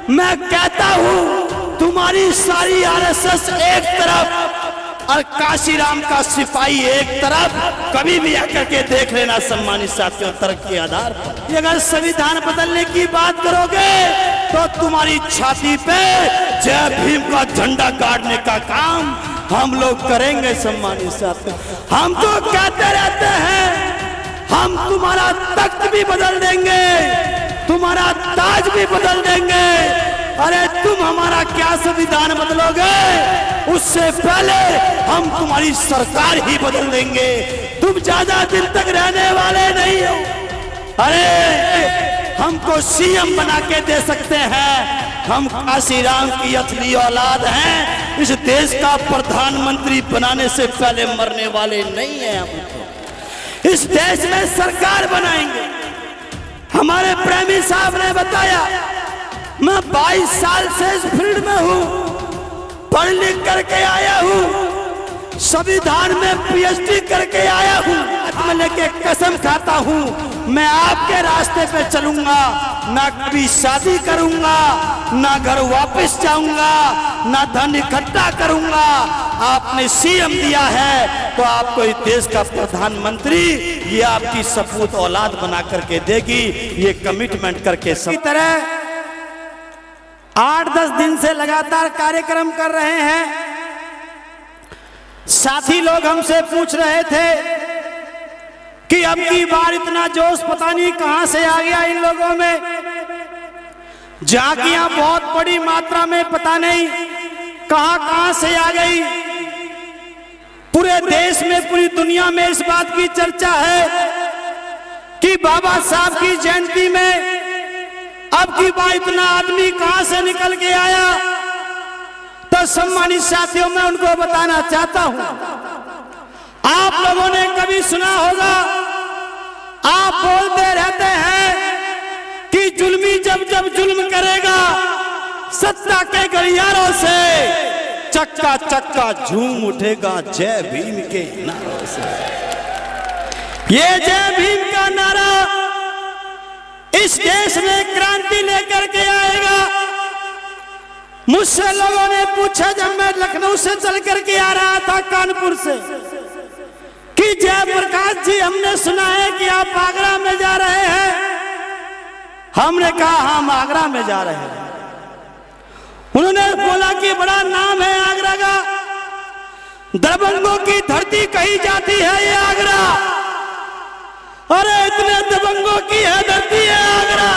मैं कहता हूं तुम्हारी सारी आरएसएस एक तरफ और काशीराम का सिपाही एक तरफ। कभी भी आकर के देख लेना सम्मानित साथियों, तर्क के आधार पर अगर संविधान बदलने की बात करोगे तो तुम्हारी छाती पे जय भीम का झंडा गाड़ने का काम हम लोग करेंगे सम्मानित साथियों। हम तो कहते रहते हैं हम तुम्हारा तख्त भी बदल देंगे, तुम्हारा ताज भी बदल देंगे। अरे तुम हमारा क्या संविधान बदलोगे, उससे पहले हम तुम्हारी सरकार ही बदल देंगे। तुम ज्यादा दिन तक रहने वाले नहीं हो। अरे हमको सीएम बना के दे सकते हैं, हम काशीराम की असली औलाद हैं। इस देश का प्रधानमंत्री बनाने से पहले मरने वाले नहीं हैं। हम इस देश में सरकार बनाएंगे। हमारे प्रेमी साहब ने बताया मैं 22 साल से इस फील्ड में हूं, पढ़ लिख करके आया हूं, संविधान में पीएचडी करके आया हूं। मैं लेके कसम खाता हूं मैं आपके रास्ते पे चलूंगा, ना कभी शादी करूंगा, ना घर वापस जाऊंगा, ना धन इकट्ठा करूंगा। आपने सीएम दिया है तो आपको इस देश का प्रधानमंत्री ये आपकी सपूत औलाद बना करके देगी। ये कमिटमेंट करके सब तरह 8-10 दिन से लगातार कार्यक्रम कर रहे हैं। साथी लोग हमसे पूछ रहे थे कि अब की बार इतना जोश पता नहीं कहां से आ गया इन लोगों में। झांकियां बहुत बड़ी मात्रा में पता नहीं कहां से आ गई। पूरे देश में पूरी दुनिया में इस बात की चर्चा है कि बाबा साहब की जयंती में अब की बार इतना आदमी कहां से निकल के आया। तो सम्मानित साथियों मैं उनको बताना चाहता हूं, आप लोगों ने कभी सुना होगा, आप बोलते रहते हैं कि जुल्मी जब जब जुल्म करेगा सत्ता के गलियारों से चक्का चक्का झूम उठेगा जय भीम के नारों से। ये जय भीम का नारा इस देश में क्रांति लेकर के आएगा। मुझसे लोगों ने पूछा जब मैं लखनऊ से चल करके आ रहा था कानपुर से कि जयप्रकाश जी हमने सुना है कि आप आगरा में जा रहे हैं। हमने कहा हम आगरा में जा रहे हैं। उन्होंने बोला कि बड़ा नाम है आगरा का, दबंगों की धरती कही जाती है ये आगरा। अरे इतने दबंगों की है धरती है आगरा।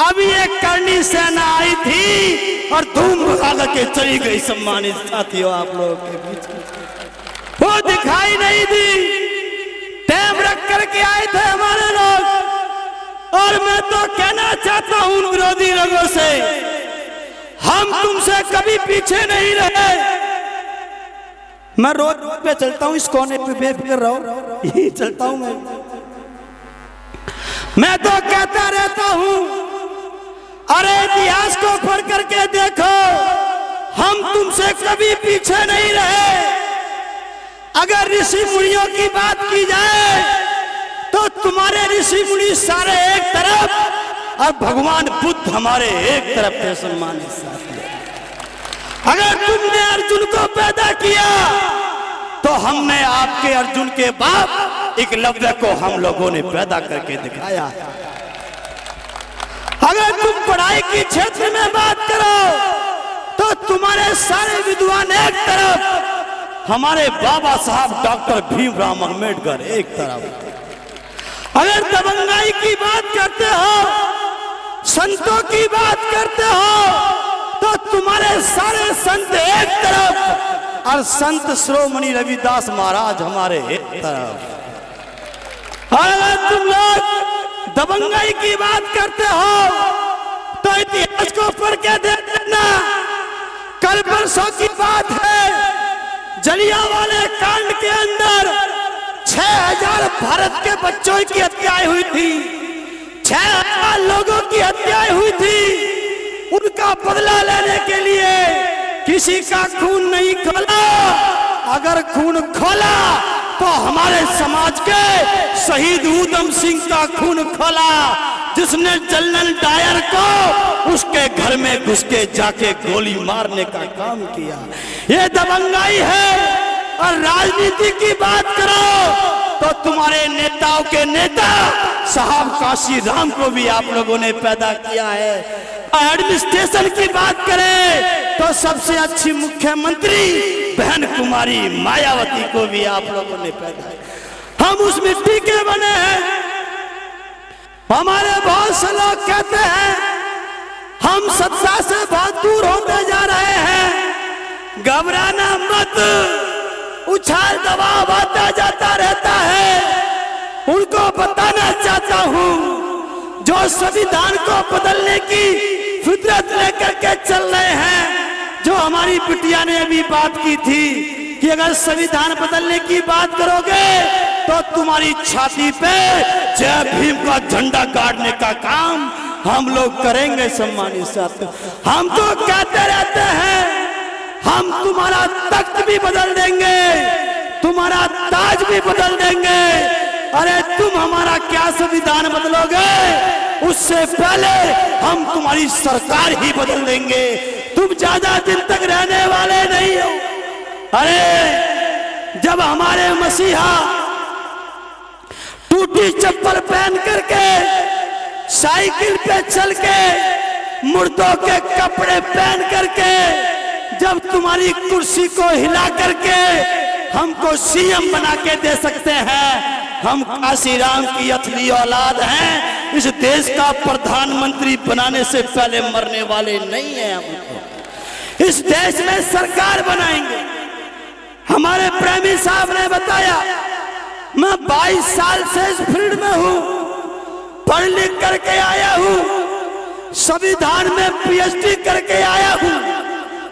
अभी एक करनी सेना आई थी और धूम भगा के चली गई। सम्मानित साथियों आप लोगों के बीच वो दिखाई नहीं दी। टाइम रख करके आए थे हमारे लोग। और मैं तो कहना चाहता हूं उन विरोधी लोगों से, हम तुमसे कभी पीछे नहीं रहे। मैं रोड पे चलता हूं, इस कोने पे बेफिक्र रहो, यही चलता हूं मैं तो कहता रहता हूं अरे इतिहास को पढ़ करके देखो, हम तुमसे कभी पीछे नहीं रहे। अगर ऋषि मुनियों की बात की जाए तो तुम्हारे ऋषि मुनि सारे एक तरफ और भगवान बुद्ध हमारे एक तरफ थे। सम्मानित साथियों, अगर तुमने अर्जुन को पैदा किया तो हमने आपके अर्जुन के बाप एकलव्य को हम लोगों ने पैदा करके दिखाया है। अगर तुम पढ़ाई के क्षेत्र में बात करो तो तुम्हारे सारे विद्वान एक तरफ, हमारे बाबा साहब डॉक्टर भीमराव अम्बेडकर एक तरफ। अगर दबंगाई की बात करते हो, संतों की बात करते हो तो तुम्हारे सारे संत एक तरफ और संत शिरोमणि रविदास महाराज हमारे एक तरफ। अगर तुम लोग दबंगाई की बात करते हो तो इतिहास को पढ़ के देख लेना। कल परसों की बात है, जलियांवाला कांड के अंदर 6000 भारत के बच्चों की हत्याएं हुई थी, 6000 लोगों की हत्याएं हुई थी। उनका बदला लेने के लिए किसी का खून नहीं खोला। अगर खून खोला तो हमारे समाज के शहीद ऊधम सिंह का खून खोला, जिसने जनरल डायर को उसके के घर में घुस के जाके गोली मारने का काम किया। ये दबंगाई है। और राजनीति की बात करो तो तुम्हारे नेताओं के नेता साहब काशी राम को भी आप लोगों ने पैदा किया है। एडमिनिस्ट्रेशन की बात करें तो सबसे अच्छी मुख्यमंत्री बहन कुमारी मायावती को भी आप लोगों ने पैदा किया। हम उस मिट्टी के बने हैं। हमारे बहुत से लोग कहते हैं हम सत्ता से बहुत दूर होते जा रहे हैं। घबराना मत, उछाल दबाव आता जाता रहता है। उनको बताना चाहता हूं जो संविधान को बदलने की फितरत लेकर के चल रहे हैं, जो हमारी बिटिया ने अभी बात की थी कि अगर संविधान बदलने की बात करोगे तो तुम्हारी छाती पे जय भीम का झंडा गाड़ने का काम हम लोग करेंगे। सम्मानित साथियों, हम तो कहते रहते हैं हम तुम्हारा तख्त भी बदल देंगे, तुम्हारा ताज भी बदल देंगे। अरे तुम हमारा क्या संविधान बदलोगे, उससे पहले हम तुम्हारी सरकार ही बदल देंगे। तुम ज्यादा दिन तक रहने वाले नहीं हो। अरे जब हमारे मसीहा टूटी चप्पल पहन करके साइकिल पे चल के मुर्दों के कपड़े पहन करके जब तुम्हारी कुर्सी को हिला करके हमको सीएम बना के दे सकते हैं, हम काशी राम की असली औलाद हैं। इस देश का प्रधानमंत्री बनाने से पहले मरने वाले नहीं हैं। हमको इस देश में सरकार बनाएंगे। हमारे प्रेमी साहब ने बताया मैं 22 साल से इस फील्ड में हूं, पढ़ लिख करके आया हूं, संविधान में पीएचडी करके आया हूं।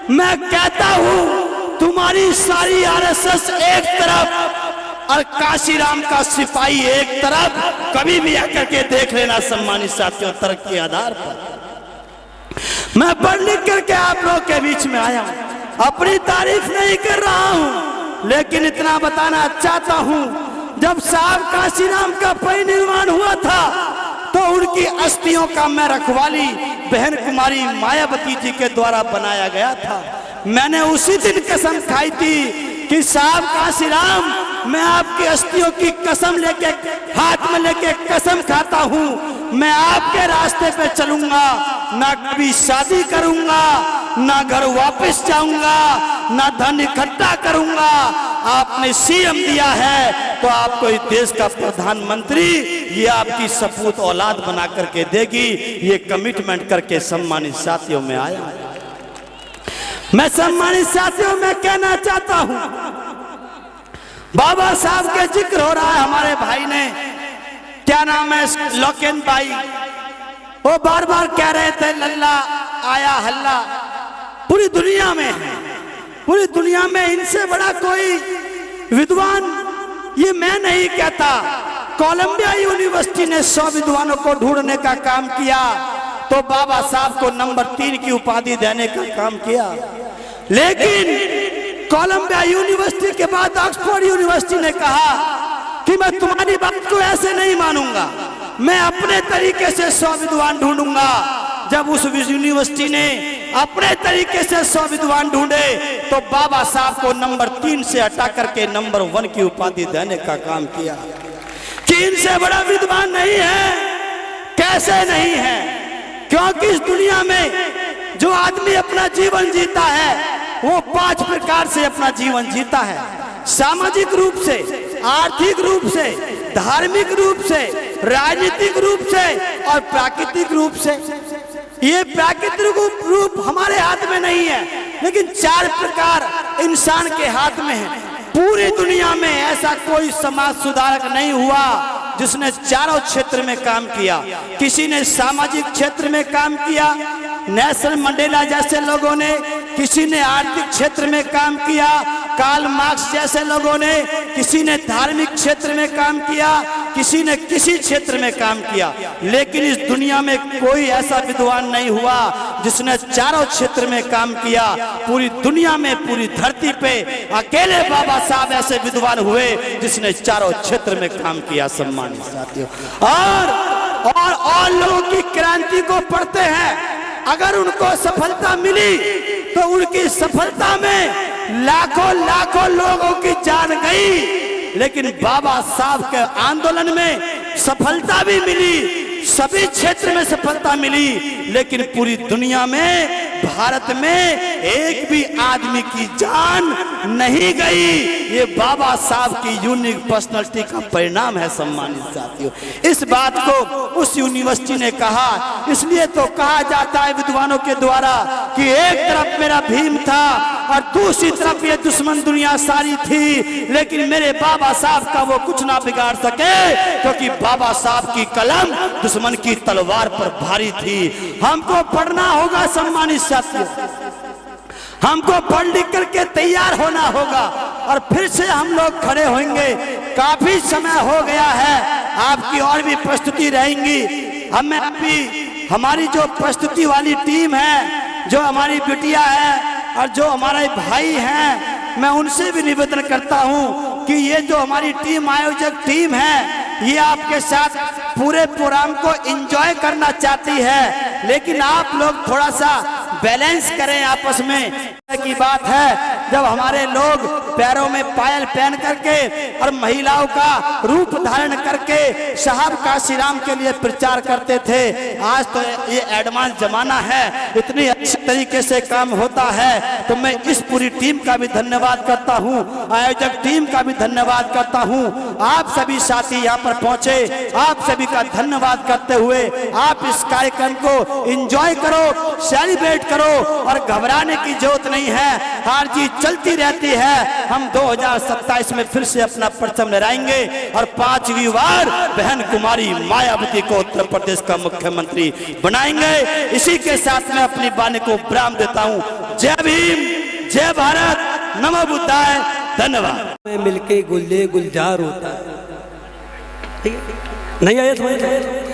मैं कहता हूं तुम्हारी सारी आरएसएस एक तरफ और काशीराम का सिपाही एक तरफ, कभी भी आकर के देख लेना। सम्मानित साथियों, तर्क के आधार पर मैं पढ़ लिख करके आप लोग के बीच में आया हूं। अपनी तारीफ नहीं कर रहा हूं, लेकिन इतना बताना चाहता हूं जब साहब काशीराम का परिनिर्वाण हुआ था तो उनकी अस्थियों का मैं रखवाली बहन कुमारी मायावती जी के द्वारा बनाया गया था। मैंने उसी दिन कसम खाई थी कि साहब काशीराम, मैं आपकी अस्थियों की कसम लेके हाथ में लेके कसम खाता हूँ, मैं आपके रास्ते पे चलूंगा, ना कभी शादी करूंगा, ना घर वापस जाऊंगा, ना धन इकट्ठा करूंगा। आपने सीएम दिया है तो आपको इस देश का प्रधानमंत्री ये आपकी सपूत औलाद बना करके देगी। ये कमिटमेंट करके सम्मानित साथियों में आया। मैं सम्मानित साथियों में कहना चाहता हूं, बाबा साहब के जिक्र हो रहा है। हमारे भाई ने, क्या नाम है, लोकेन भाई, वो बार बार कह रहे थे लल्ला आया हल्ला। पूरी दुनिया में है, पूरी दुनिया में इनसे बड़ा कोई विद्वान, ये मैं नहीं कहता, कोलंबिया यूनिवर्सिटी ने 100 विद्वानों को ढूंढने का काम किया तो बाबा साहब को नंबर 3 की उपाधि देने का काम किया। लेकिन कोलंबिया यूनिवर्सिटी के बाद ऑक्सफोर्ड यूनिवर्सिटी ने कहा कि मैं तुम्हारी बात को ऐसे नहीं मानूंगा, मैं अपने तरीके से 100 विद्वान ढूंढूंगा। जब उस यूनिवर्सिटी ने अपने तरीके से 100 विद्वान ढूंढे तो बाबा साहब को नंबर 3 से हटा करके नंबर 1 की उपाधि देने का काम किया कि इनसे बड़ा विद्वान नहीं है। कैसे नहीं है? क्योंकि इस दुनिया में जो आदमी अपना जीवन जीता है वो 5 प्रकार से अपना जीवन जीता है। सामाजिक रूप से, आर्थिक रूप से, धार्मिक रूप से, राजनीतिक रूप से और प्राकृतिक रूप से। ये प्राकृतिक रूप हमारे हाथ में नहीं है, लेकिन 4 प्रकार इंसान के हाथ में है। पूरी दुनिया में ऐसा कोई समाज सुधारक नहीं हुआ जिसने चारों क्षेत्र में काम किया। किसी ने सामाजिक क्षेत्र में काम किया, नेल्सन मंडेला जैसे लोगों ने, किसी ने आर्थिक क्षेत्र में काम किया, कार्ल मार्क्स जैसे लोगों ने, किसी ने धार्मिक क्षेत्र में काम किया, किसी ने किसी क्षेत्र में काम किया। लेकिन इस दुनिया में कोई ऐसा विद्वान नहीं हुआ जिसने चारों क्षेत्र में काम किया। पूरी दुनिया में, पूरी धरती पे अकेले बाबा साहब ऐसे विद्वान हुए जिसने चारों क्षेत्र में काम किया। सम्मानित साथियों, और लोगों की क्रांति को पढ़ते हैं अगर उनको सफलता मिली तो उनकी सफलता में लाखों लाखों लोगों की जान गई। लेकिन बाबा साहब के आंदोलन में सफलता भी मिली, सभी क्षेत्र में सफलता मिली, लेकिन पूरी दुनिया में, भारत में एक भी आदमी की जान नहीं गई। ये बाबा साहब की यूनिक पर्सनालिटी का परिणाम है सम्मानित साथियों। इस बात को उस यूनिवर्सिटी ने कहा, इसलिए तो कहा जाता है विद्वानों के द्वारा कि एक तरफ मेरा भीम था और दूसरी तरफ ये दुश्मन दुनिया सारी थी, लेकिन मेरे बाबा साहब का वो कुछ ना बिगाड़ सके, क्योंकि बाबा साहब की कलम दुश्मन की तलवार पर भारी थी। हमको पढ़ना होगा सम्मानित साथियों, हमको पढ़ लिख करके तैयार होना होगा और फिर से हम लोग खड़े होंगे। काफी समय हो गया है, आपकी और भी प्रस्तुति रहेंगी। हमें भी हमारी जो प्रस्तुति वाली टीम है, जो हमारी बिटिया है और जो हमारे भाई हैं, मैं उनसे भी निवेदन करता हूं कि ये जो हमारी टीम, आयोजक टीम है, ये आपके साथ पूरे प्रोग्राम को एंजॉय करना चाहती है, लेकिन आप लोग थोड़ा सा बैलेंस करें आपस में। की बात है जब हमारे लोग पैरों में पायल पहन करके और महिलाओं का रूप धारण करके साहब काशी राम के लिए प्रचार करते थे। आज तो ये एडवांस जमाना है, इतनी अच्छी तरीके से काम होता है। तो मैं इस पूरी टीम का भी धन्यवाद करता हूँ, आयोजक टीम का भी धन्यवाद करता हूँ। आप सभी साथी यहाँ पर पहुँचे, आप सभी का धन्यवाद करते हुए आप इस कार्यक्रम को एंजॉय करो, सेलिब्रेट करो और घबराने की जरूरत नहीं है। हार जीत चलती रहती है। हम 2027 में फिर से अपना परचम लहराएंगे और 5वीं बार बहन कुमारी मायावती को उत्तर प्रदेश का मुख्यमंत्री बनाएंगे। इसी के साथ मैं अपनी वाणी को विराम देता हूँ। जय भीम, जय भारत, नमो बुद्धाय, धन्यवाद। मिलके गुल्ले गुलजार होता है, ठीक है? नहीं आया समझ?